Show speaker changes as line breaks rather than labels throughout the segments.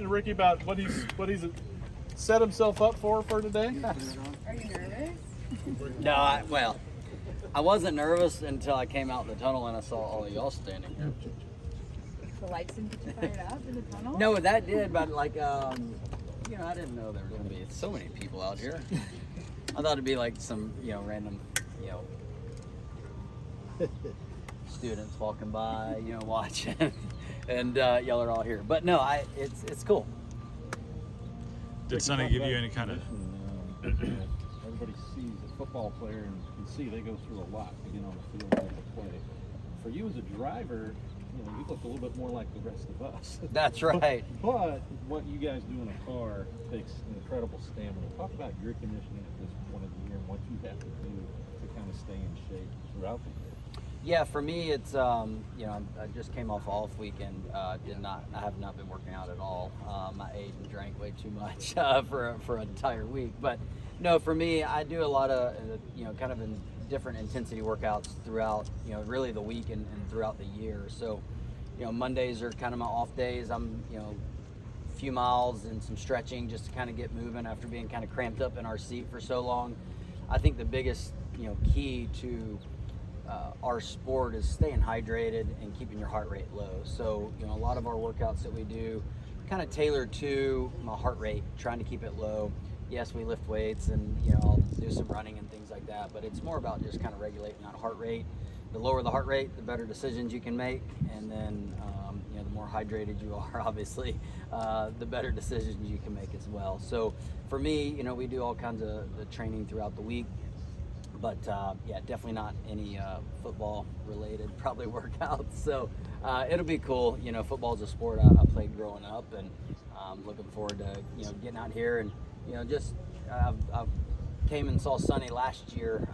Ricky about what he's set himself up for today?
Are you nervous?
No, I wasn't nervous until I came out the tunnel and I saw all of y'all standing here.
The lights didn't get you fired up in the tunnel?
No, that did, but I didn't know there were going to be so many people out here. I thought it'd be like some, random, students walking by, watching, and y'all are all here. But no, it's cool.
Did Sonny give you any kind of?
Everybody sees a football player and can see they go through a lot to get on the field and to play. For you as a driver, you look a little bit more like the rest of us.
That's right.
But what you guys do in a car takes incredible stamina. Talk about your conditioning at this point of the year and what you have to do to kind of stay in shape throughout the year.
Yeah, for me, it's I just came off weekend. I have not been working out at all. I ate and drank way too much for an entire week. But no, for me, I do a lot of kind of in different intensity workouts throughout really the week and throughout the year. So Mondays are kind of my off days. I'm a few miles and some stretching just to kind of get moving after being kind of cramped up in our seat for so long. I think the biggest key to our sport is staying hydrated and keeping your heart rate low. So, a lot of our workouts that we do kind of tailored to my heart rate, trying to keep it low. Yes, we lift weights and, I'll do some running and things like that, but it's more about just kind of regulating that heart rate. The lower the heart rate, the better decisions you can make. And then, the more hydrated you are, obviously, the better decisions you can make as well. So for me, we do all kinds of the training throughout the week. But definitely not any football related probably workouts. So it'll be cool. Football's a sport I played growing up, and I'm looking forward to getting out here and I came and saw Sonny last year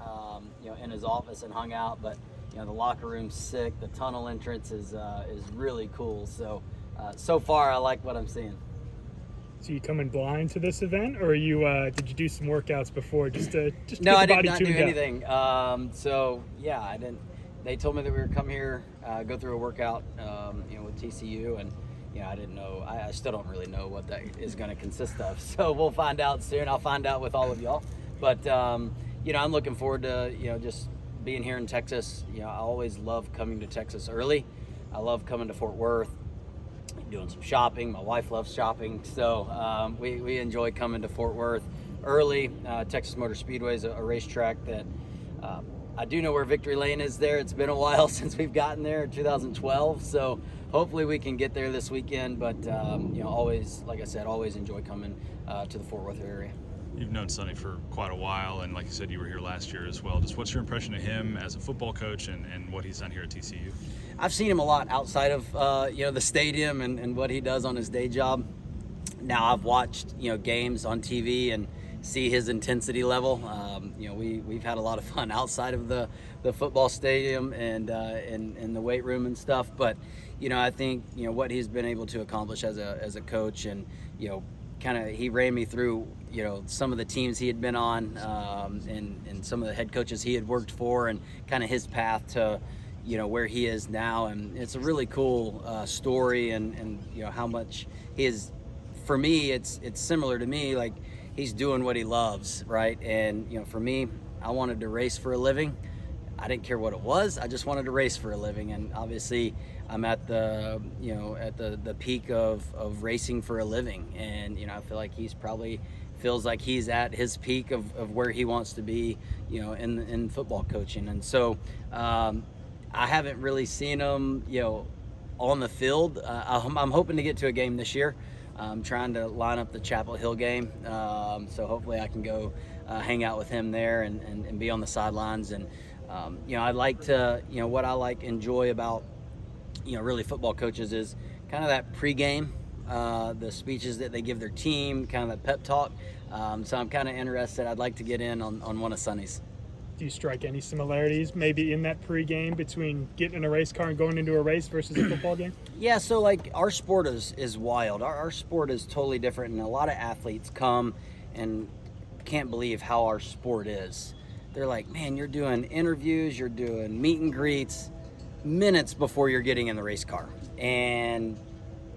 in his office and hung out. But the locker room's sick. The tunnel entrance is really cool. So so far I like what I'm seeing.
So you coming blind to this event, or did you do some workouts before just to
No,
get the
I
body
did not
tuned
do
up?
anything. I didn't. They told me that we were come here, go through a workout, with TCU, and I didn't know. I still don't really know what that is going to consist of. So we'll find out soon. I'll find out with all of y'all. But I'm looking forward to just being here in Texas. I always love coming to Texas early. I love coming to Fort Worth, doing some shopping. My wife loves shopping, so we enjoy coming to Fort Worth early. Texas Motor Speedway is a racetrack that I do know where Victory Lane is there. It's been a while since we've gotten there, 2012, so hopefully we can get there this weekend. But always, like I said, always enjoy coming to the Fort Worth area.
You've known Sonny for quite a while, and like you said, you were here last year as well. Just what's your impression of him as a football coach and what he's done here at TCU?
I've seen him a lot outside of the stadium and what he does on his day job. Now I've watched games on TV and see his intensity level. We've had a lot of fun outside of the football stadium and in the weight room and stuff. But I think what he's been able to accomplish as a coach, and kind of he ran me through some of the teams he had been on and some of the head coaches he had worked for, and kind of his path to where he is now. And it's a really cool story, and how much he is. For me, it's similar to me. Like, he's doing what he loves, right? And for me, I wanted to race for a living. I didn't care what it was. I just wanted to race for a living. And obviously I'm at the the peak of racing for a living. And I feel like feels like he's at his peak of where he wants to be, in football coaching. And so I haven't really seen him, on the field. I'm hoping to get to a game this year. I'm trying to line up the Chapel Hill game. So hopefully I can go hang out with him there and be on the sidelines. And, I'd like to, what I enjoy about, really football coaches is kind of that pregame, the speeches that they give their team, kind of that pep talk. So I'm kind of interested. I'd like to get in on one of Sonny's.
Do you strike any similarities maybe in that pregame between getting in a race car and going into a race versus a football game?
Yeah, so our sport is wild. Our sport is totally different, and a lot of athletes come and can't believe how our sport is. They're like, man, you're doing interviews, you're doing meet and greets minutes before you're getting in the race car. And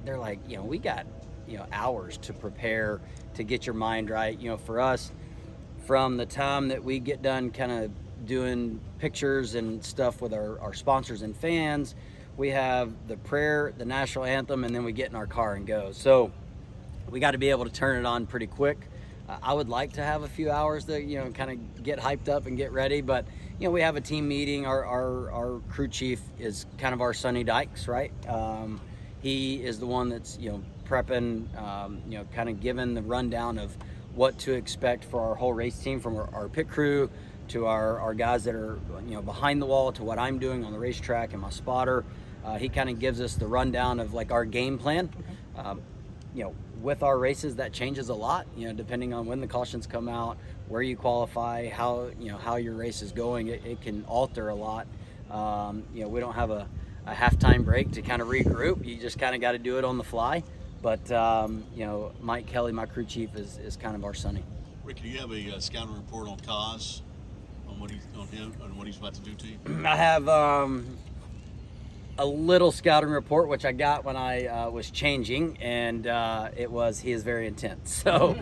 they're like, we got hours to prepare, to get your mind right. For us, from the time that we get done kind of doing pictures and stuff with our sponsors and fans, we have the prayer, the national anthem, and then we get in our car and go. So we got to be able to turn it on pretty quick. I would like to have a few hours to, kind of get hyped up and get ready, but we have a team meeting. Our crew chief is kind of our Sonny Dykes, right? He is the one that's, prepping, kind of giving the rundown of what to expect for our whole race team, from our pit crew to our guys that are, behind the wall, to what I'm doing on the racetrack and my spotter. He kind of gives us the rundown of like our game plan. With our races, that changes a lot, depending on when the cautions come out, where you qualify, how your race is going. It can alter a lot. We don't have a halftime break to kind of regroup. You just kind of got to do it on the fly. But Mike Kelly, my crew chief, is kind of our Sonny.
Ricky, do you have a scouting report on Kaz, on what he's about to do to you?
I have a little scouting report, which I got when I was changing, and he is very intense. So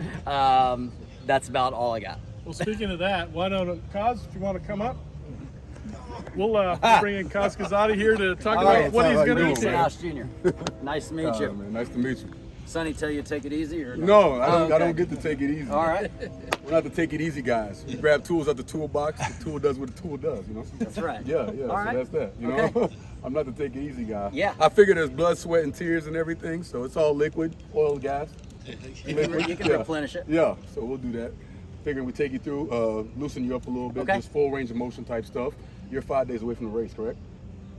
that's about all I got.
Well, speaking of that, why don't Kaz, if you want to come up, we'll bring in Kaz Kazadi here to talk about what he's going to eat.
Stenhouse Jr. Nice to meet you.
Man, nice to meet you.
Sonny, tell you to take it easy, or
No, I
okay.
don't get to take it easy.
All right.
We're not the take it easy guys. You grab tools out the toolbox, the tool does what the tool does,
That's right.
Yeah,
All
so
right.
that's that,
Okay.
I'm not the take it easy guy.
Yeah.
I figure there's blood, sweat, and tears and everything, so it's all liquid, oil, gas.
You can replenish it.
Yeah, so we'll do that. Figuring we take you through, loosen you up a little bit,
Okay.
just full range of motion type stuff. You're 5 days away from the race, correct?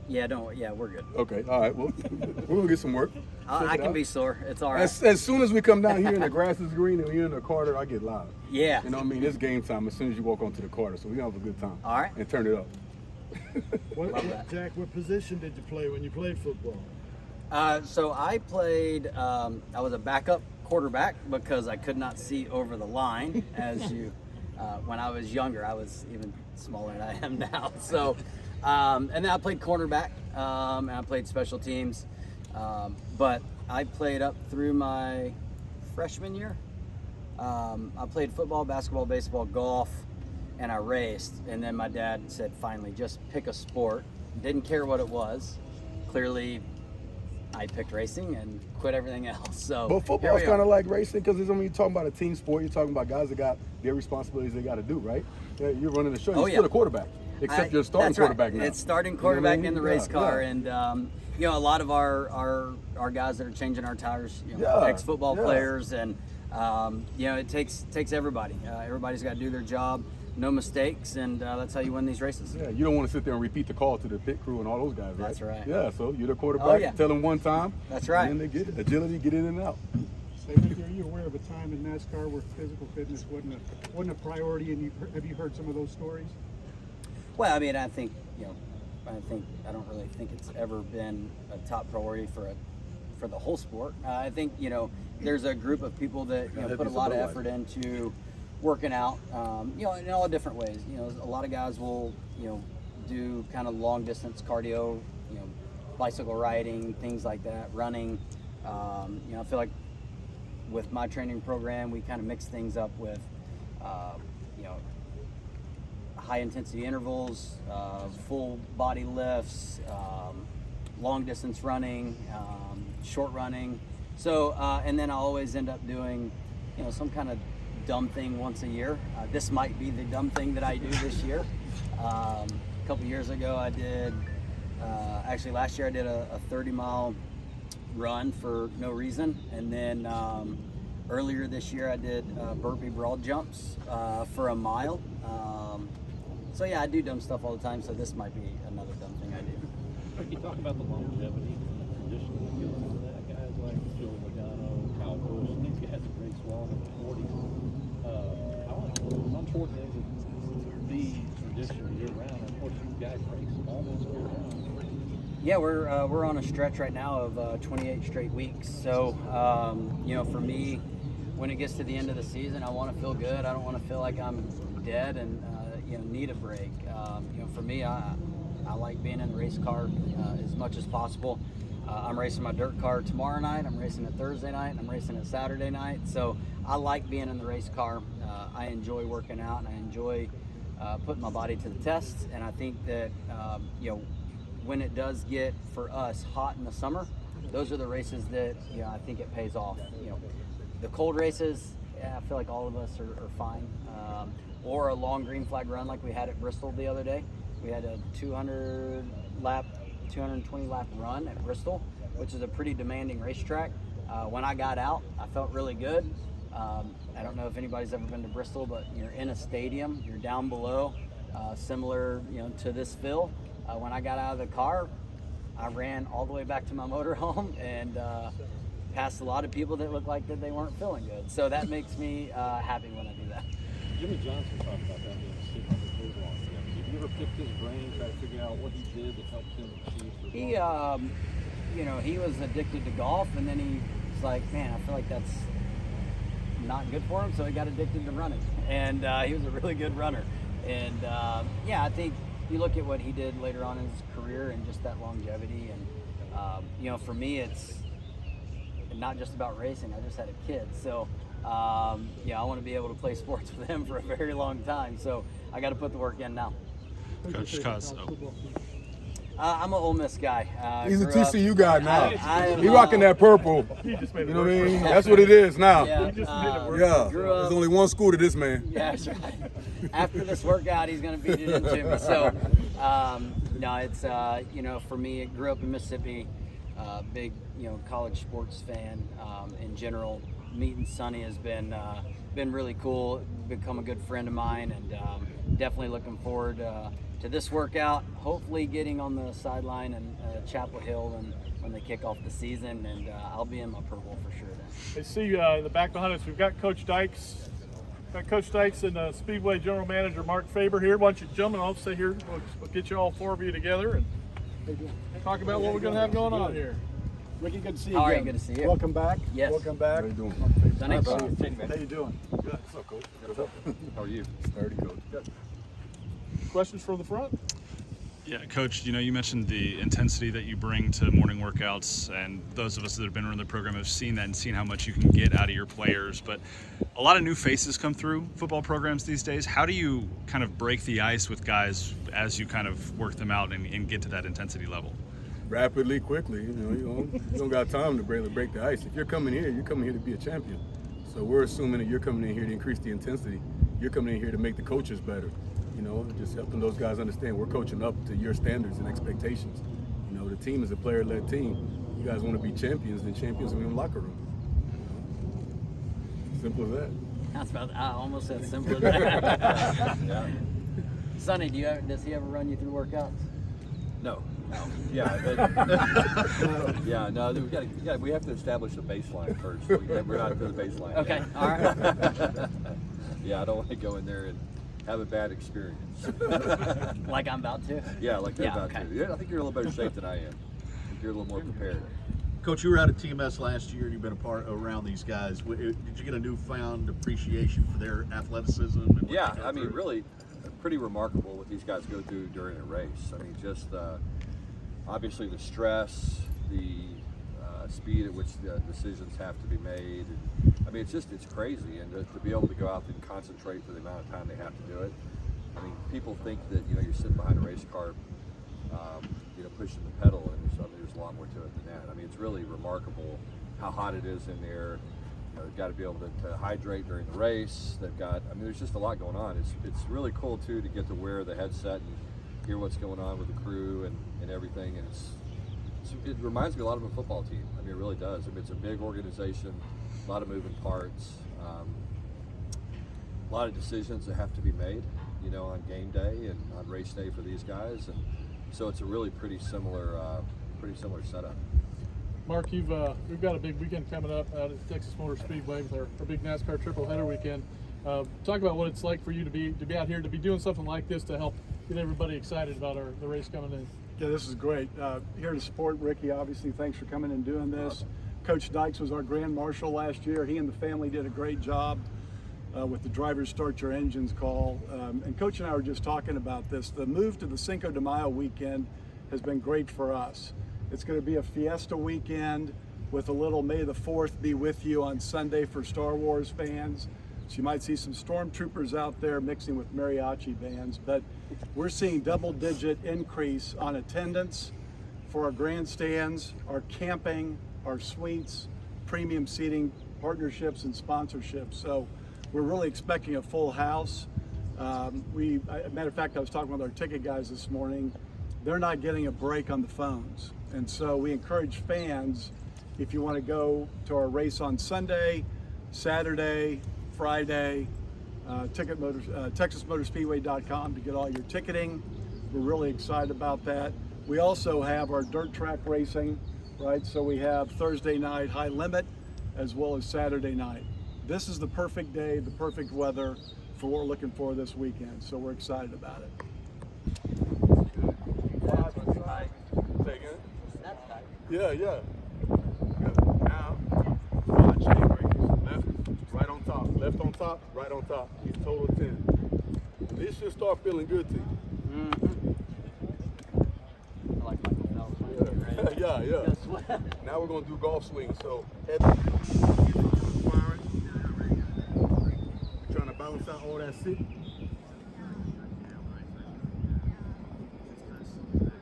Yeah, we're good.
Okay, all right, well, we're gonna get some work.
I
Check it
can
out.
be sore. It's all right.
As soon as we come down here and the grass is green and we're in the Carter, I get loud.
Yeah.
You know what I mean? It's game time as soon as you walk onto the Carter, so we gonna have a good time.
All right.
And turn it up.
Jack, what position did you play when you played football?
So I played, I was a backup quarterback because I could not see over the line. When I was younger, I was even smaller than I am now. So, and then I played cornerback, and I played special teams. But I played up through my freshman year. I played football, basketball, baseball, golf, and I raced. And then my dad said, finally, just pick a sport. Didn't care what it was. Clearly, I picked racing and quit everything else. So,
But football's kind of like racing because you're talking about a team sport. You're talking about guys that got their responsibilities they got to do, right? Yeah, you're running the show. You're still a quarterback, except you're starting
that's right.
quarterback now.
It's starting quarterback
You know what I mean?
in the race car,
Yeah.
and a lot of our guys that are changing our tires,
Yeah,
ex-football
yeah.
players, and it takes everybody. Everybody's got to do their job, no mistakes, and that's how you win these races.
Yeah, you don't want to sit there and repeat the call to the pit crew and all those guys, right?
That's right.
Yeah, so you're the quarterback.
Oh, yeah.
Tell them one time.
That's right.
And then they get agility, get in and out.
Say, Ricky, are you aware of a time in NASCAR where physical fitness wasn't a priority, and have you heard some of those stories?
Well, I mean, I don't really think it's ever been a top priority for the whole sport. I think there's a group of people that put a lot of effort into working out, in all different ways. A lot of guys will do kind of long distance cardio, bicycle riding, things like that, running. I feel like with my training program, we kind of mix things up with high intensity intervals, full body lifts, long distance running, short running. So, and then I always end up doing, some kind of dumb thing once a year. This might be the dumb thing that I do this year. A couple years ago, I did, actually last year I did a 30-mile run for no reason. And then earlier this year, I did burpee broad jumps for a mile. So yeah, I do dumb stuff all the time, so this might be another dumb thing I do.
Ricky, talk about the longevity and the conditioning that goes into that. Guys like Joe Logano, Kyle Busch, these guys that race well in their 40s. How important is it to be traditional year-round? And of course, you guys race almost year-round.
Yeah, we're on a stretch right now of 28 straight weeks. So, for me, when it gets to the end of the season, I want to feel good. I don't want to feel like I'm dead and need a break. For me, I like being in the race car as much as possible. I'm racing my dirt car tomorrow night, I'm racing it Thursday night, and I'm racing it Saturday night. So I like being in the race car. I enjoy working out, and I enjoy putting my body to the test. And I think that, when it does get, for us, hot in the summer, those are the races that, I think it pays off. The cold races, I feel like all of us are fine. Or a long green flag run like we had at Bristol the other day. We had a 220 lap run at Bristol, which is a pretty demanding racetrack. When I got out, I felt really good. I don't know if anybody's ever been to Bristol, but you're in a stadium, you're down below, similar to this fill. When I got out of the car, I ran all the way back to my motorhome and passed a lot of people that looked like that they weren't feeling good. So that makes me happy when I do that.
Jimmy Johnson talked about that being a secret that goes along with him. Did you ever pick his brain, try to figure out what he did that helped him achieve his goals?
He was addicted to golf, and then he was like, man, I feel like that's not good for him, so he got addicted to running. And he was a really good runner. And I think you look at what he did later on in his career and just that longevity. And, for me, it's not just about racing. I just had a kid. So, I want to be able to play sports with him for a very long time. So I got to put the work in now.
Coach Kaz.
I'm an Ole Miss guy.
He's a TCU guy now.
He
rocking that purple.
He just made it
You know what I
work.
mean? That's what it is now.
Yeah, grew up-
There's only one school to this man.
Yeah, that's right. After this workout, he's going to beat it into me. So, it's, for me, I grew up in Mississippi, big, college sports fan in general. Meeting Sonny has been really cool, become a good friend of mine, and definitely looking forward to this workout, hopefully getting on the sideline and Chapel Hill and when they kick off the season, and I'll be in my purple for sure then.
I see in the back behind us, we've got Coach Dykes. Coach Dykes and Speedway General Manager Mark Faber here. Why don't you gentlemen all stay here? We'll get you all four of you together and talk about what we're going to have going on here.
Ricky, good to see you
How are you?
again.
Good to see you.
Welcome back.
Yes.
Welcome back.
How you doing?
Sonny?
How you doing?
Good. What's up, Coach? What's up?
How are you?
Sturdy, Coach. Good.
Questions from the front?
Yeah, Coach, you mentioned the intensity that you bring to morning workouts, and those of us that have been around the program have seen that and seen how much you can get out of your players. But a lot of new faces come through football programs these days. How do you kind of break the ice with guys as you kind of work them out and get to that intensity level?
Rapidly, quickly. You don't got time to break the ice. If you're coming here to be a champion. So we're assuming that you're coming in here to increase the intensity. You're coming in here to make the coaches better. Just helping those guys understand we're coaching up to your standards and expectations. The team is a player-led team. You guys want to be champions, then champions will be in the locker room. Simple as that.
I almost said simple as that. Sonny, does he ever run you through workouts?
No. Yeah, we have to establish a baseline first. We're not to the baseline.
Okay, all right.
Yeah, I don't want to go in there and have a bad experience.
Like I'm about to?
Yeah, like you're about
okay.
to. Yeah, I think you're in a little better shape than I am. I think you're a little more prepared.
Coach, you were out at TMS last year and you've been a part around these guys. Did you get a newfound appreciation for their athleticism? And what
Yeah,
they go
I mean,
through?
really pretty remarkable what these guys go through during a race. I mean, just obviously the stress, the speed at which the decisions have to be made. And, I mean, it's crazy. And to be able to go out and concentrate for the amount of time they have to do it. I mean, people think that, you're sitting behind a race car, pushing the pedal, and there's a lot more to it than that. I mean, it's really remarkable how hot it is in there. They've got to be able to hydrate during the race. There's just a lot going on. It's really cool too to get to wear the headset and hear what's going on with the crew and everything. And it reminds me a lot of a football team. I mean, it really does. I mean, it's a big organization, a lot of moving parts, a lot of decisions that have to be made, on game day and on race day for these guys. And so it's a really pretty similar setup.
Mark, we've got a big weekend coming up out at Texas Motor Speedway with our big NASCAR triple header weekend. Talk about what it's like for you to be out here, to be doing something like this to help get everybody excited about the race coming in.
Yeah, this is great. Here to support Ricky, obviously. Thanks for coming and doing this. Coach Dykes was our Grand Marshal last year. He and the family did a great job with the driver's start your engines call. And Coach and I were just talking about this. The move to the Cinco de Mayo weekend has been great for us. It's going to be a fiesta weekend with a little May the 4th be with you on Sunday for Star Wars fans. So you might see some stormtroopers out there mixing with mariachi bands, but we're seeing double-digit increase on attendance for our grandstands, our camping, our suites, premium seating, partnerships and sponsorships. So we're really expecting a full house. Matter of fact, I was talking with our ticket guys this morning. They're not getting a break on the phones. And so we encourage fans, if you want to go to our race on Sunday, Saturday, Friday, TexasMotorSpeedway.com to get all your ticketing. We're really excited about that. We also have our dirt track racing, right? So we have Thursday night high limit as well as Saturday night. This is the perfect day, the perfect weather for what we're looking for this weekend. So we're excited about it.
Yeah. Now, 5 chain breakers. Left, right on top. Left on top, right on top. He's total 10. This should start feeling good to you.
I like my
Yeah. Now we're going to do golf swings. So, head we're trying to balance out all that sit.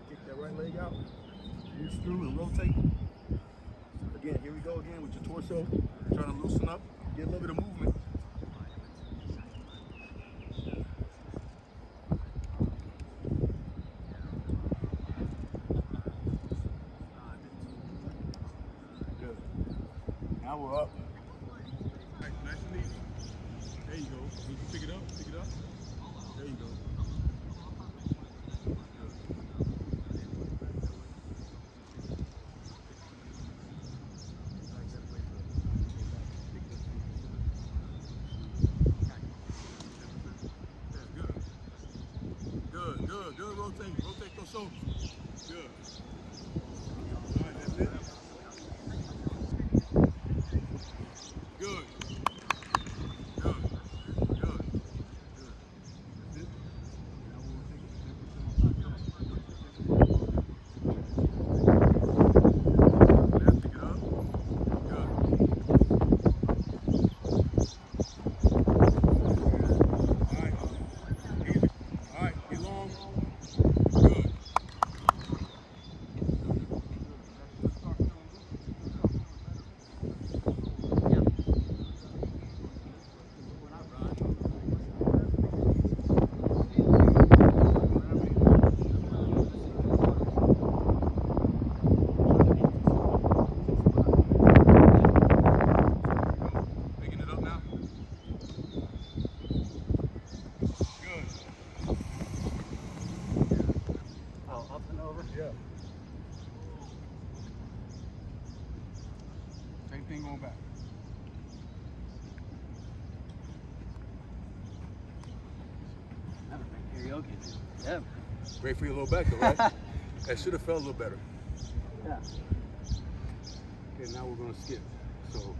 Kick that right leg out. Use through and rotate. Again, here we go again with your torso. Trying to loosen up, get a little bit of movement. Good. Now we're up. Right, nice and easy. There you go. You can pick it up, There you go. Good. Rotate those shoulders. Good. All right, that's it. Good. That's it. Now we'll take it 10% on top. Left, pick it up. Good. All right. Easy. All right, be long. Good. Picking it up now. Good.
Oh, up and over.
Yeah. Same thing going back.
That would make karaoke too. Yeah.
Great for your low back though, right? That should have felt a little better.
Yeah.
Okay, now we're gonna skip. So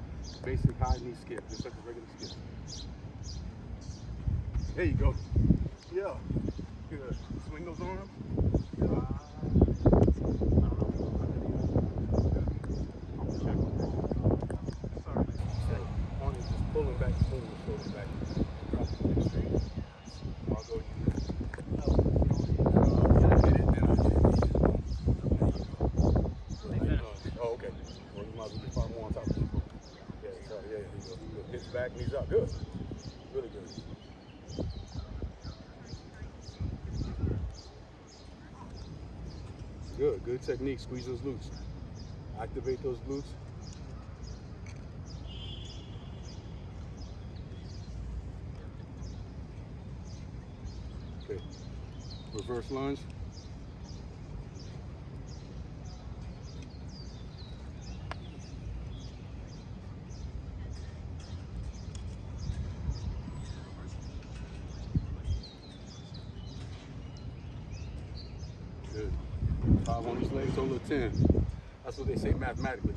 basic high knee skip, just like a regular skip. There you go. Yeah. Good. Swing those arms. Sorry. On it, just pulling back, pulling the shoulders back. Drop it straight. I'll go you. Oh, okay. Well, you might as well get 5 more on top of it. Yeah, sorry, yeah, here you go. Hips back, knees up. Good. Really good. Good technique. Squeeze those glutes. Activate those glutes. Okay. Reverse lunge. Good. 5 on each leg, total of 10. That's what they say mathematically.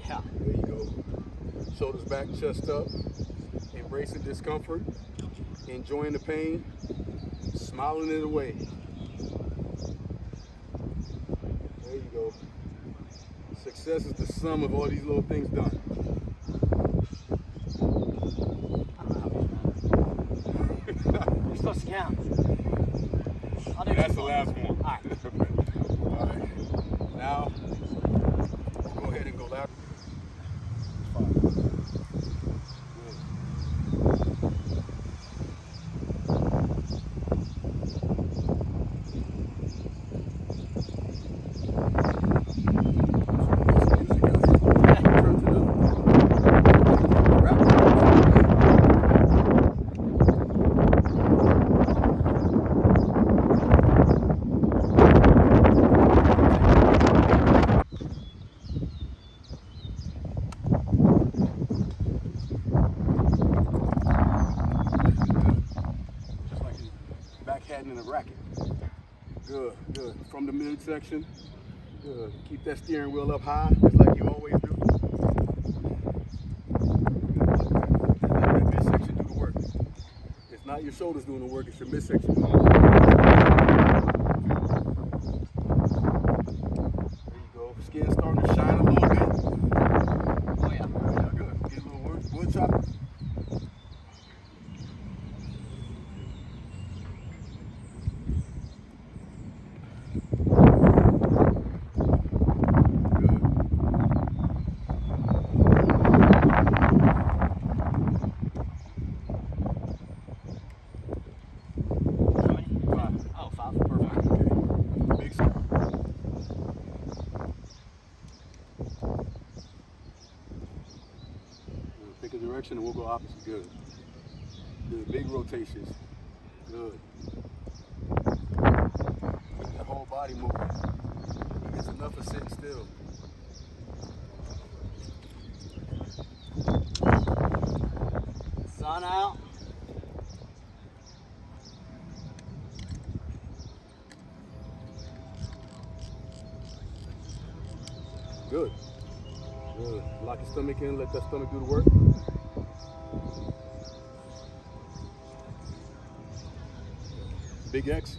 Yeah.
There you go. Shoulders back, chest up. Embracing discomfort. Enjoying the pain. Smiling it away. There you go. Success is the sum of all these little things done.
You're supposed to count. I'll do
That's
two
the
more.
last one.
All right.
All right. Now, we'll go ahead and go lap. In a racket. Good, good. From the midsection. Good. Keep that steering wheel up high, just like you always do. Let that midsection do the work. It's not your shoulders doing the work, it's your midsection doing the work. There you go. Skin starting to shine a little bit.
Oh yeah.
Yeah, good. Get a little wood chop. Pick a direction and we'll go opposite. Good. Good. Big rotations. Good. Keep that whole body moving. It's enough of sitting still.
Sun out.
Good. Good. Lock your stomach in, let that stomach do the work. Big X.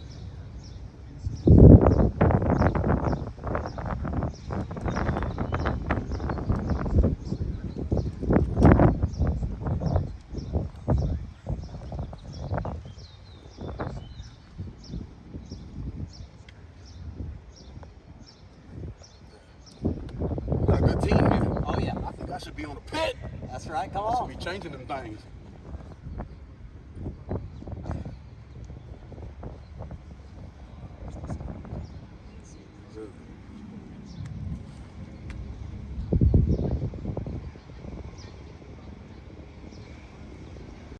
Got a good team here.
Oh yeah.
I think I should be on the pit.
That's right. Come
I should
on.
be changing them things.